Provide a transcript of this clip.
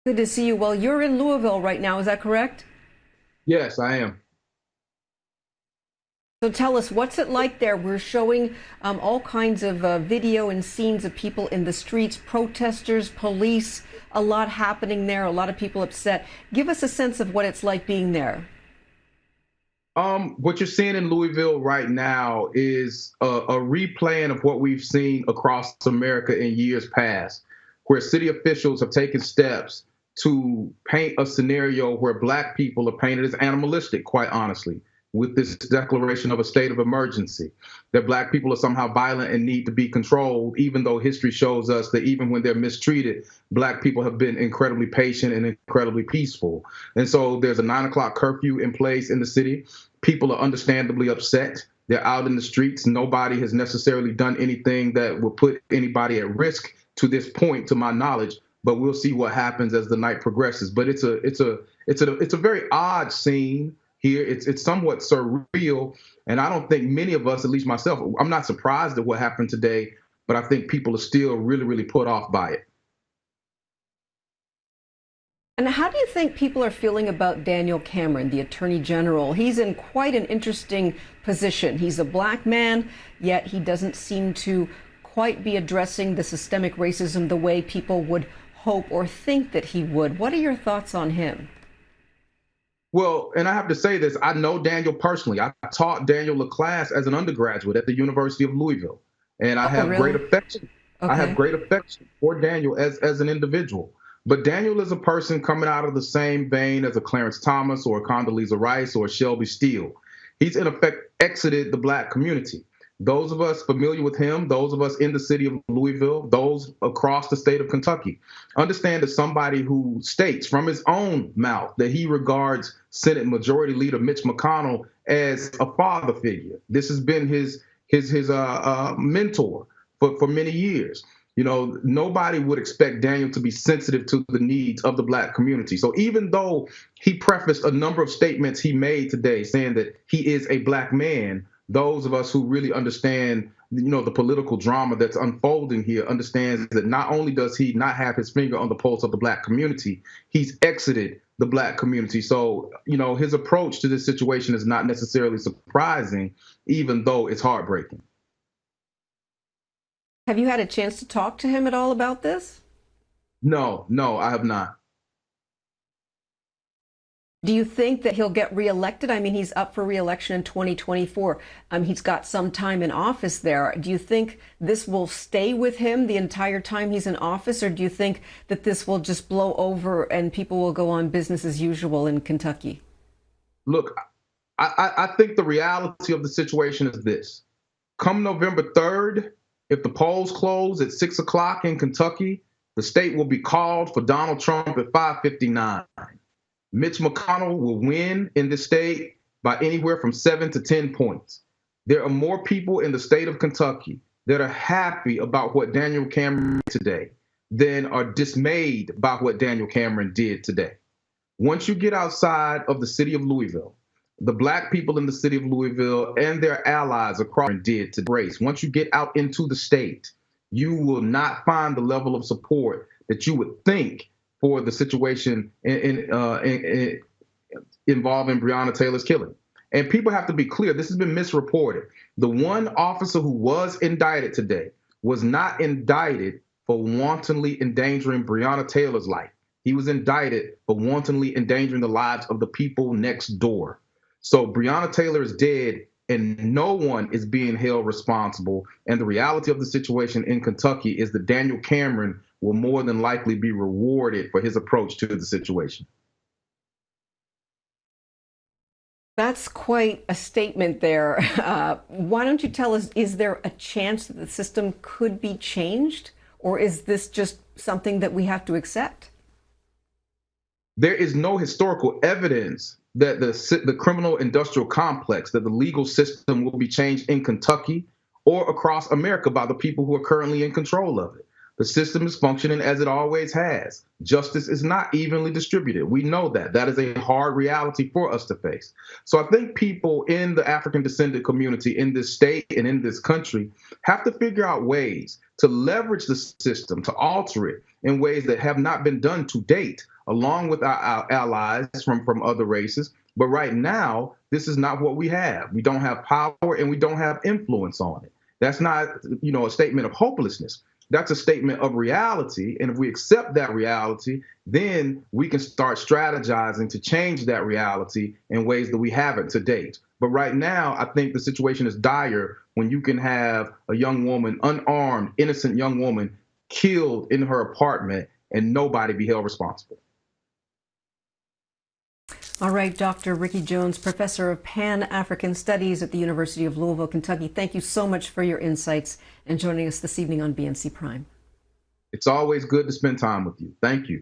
Good to see you. Well, you're in Louisville right now, is that correct? Yes, I am. So tell us, what's it like there? We're showing all kinds of video and scenes of people in the streets, protesters, police, a lot happening there, a lot of people upset. Give us a sense of what it's like being there. What you're seeing in Louisville right now is a replaying of what we've seen across America in years past, where city officials have taken steps to paint a scenario where black people are painted as animalistic, quite honestly, with this declaration of a state of emergency, that black people are somehow violent and need to be controlled, even though history shows us that even when they're mistreated, black people have been incredibly patient and incredibly peaceful. And so there's a 9 o'clock curfew in place in the city. People are understandably upset. They're out in the streets. Nobody has necessarily done anything that will put anybody at risk to this point, to my knowledge. But we'll see what happens as the night progresses. But it's a very odd scene here. It's somewhat surreal, and I don't think many of us, at least myself, I'm not surprised at what happened today. But I think people are still really, really put off by it. And how do you think people are feeling about Daniel Cameron, the Attorney General? He's in quite an interesting position. He's a black man, yet he doesn't seem to quite be addressing the systemic racism the way people would hope or think that he would. What are your thoughts on him? Well, and I have to say this, I know Daniel personally. I taught Daniel a class as an undergraduate at the University of Louisville, and I Oh, have great really? affection. I have Okay. great affection for Daniel as an individual. But Daniel is a person coming out of the same vein as a Clarence Thomas or a Condoleezza Rice or a Shelby Steele. He's in effect exited the black community. Those of us familiar with him, those of us in the city of Louisville, those across the state of Kentucky, understand that somebody who states from his own mouth that he regards Senate Majority Leader Mitch McConnell as a father figure. This has been his mentor for many years. You know, nobody would expect Daniel to be sensitive to the needs of the black community. So even though he prefaced a number of statements he made today saying that he is a black man, those of us who really understand, the political drama that's unfolding here understands that not only does he not have his finger on the pulse of the black community, he's exited the black community. So, his approach to this situation is not necessarily surprising, even though it's heartbreaking. Have you had a chance to talk to him at all about this? No, no, I have not. Do you think that he'll get reelected? I mean, he's up for reelection in 2024. He's got some time in office there. Do you think this will stay with him the entire time he's in office, or do you think that this will just blow over and people will go on business as usual in Kentucky? Look, I think the reality of the situation is this. Come November 3rd, if the polls close at 6 o'clock in Kentucky, the state will be called for Donald Trump at 5:59. Mitch McConnell will win in the state by anywhere from 7 to 10 points. There are more people in the state of Kentucky that are happy about what Daniel Cameron did today than are dismayed by what Daniel Cameron did today. Once you get outside of the city of Louisville, the black people in the city of Louisville and their allies across did to race. Once you get out into the state, you will not find the level of support that you would think for the situation involving Breonna Taylor's killing. And people have to be clear, this has been misreported. The one officer who was indicted today was not indicted for wantonly endangering Breonna Taylor's life. He was indicted for wantonly endangering the lives of the people next door. So Breonna Taylor is dead and no one is being held responsible. And the reality of the situation in Kentucky is that Daniel Cameron will more than likely be rewarded for his approach to the situation. That's quite a statement there. Why don't you tell us, is there a chance that the system could be changed? Or is this just something that we have to accept? There is no historical evidence that the criminal industrial complex, that the legal system will be changed in Kentucky or across America by the people who are currently in control of it. The system is functioning as it always has. Justice is not evenly distributed. We know that. That is a hard reality for us to face. So I think people in the African descendant community in this state and in this country have to figure out ways to leverage the system, to alter it in ways that have not been done to date, along with our allies from other races. But right now, this is not what we have. We don't have power and we don't have influence on it. That's not, a statement of hopelessness. That's a statement of reality. And if we accept that reality, then we can start strategizing to change that reality in ways that we haven't to date. But right now, I think the situation is dire when you can have a young woman, unarmed, innocent young woman, killed in her apartment and nobody be held responsible. All right, Dr. Ricky Jones, professor of Pan-African Studies at the University of Louisville, Kentucky. Thank you so much for your insights and joining us this evening on BNC Prime. It's always good to spend time with you. Thank you.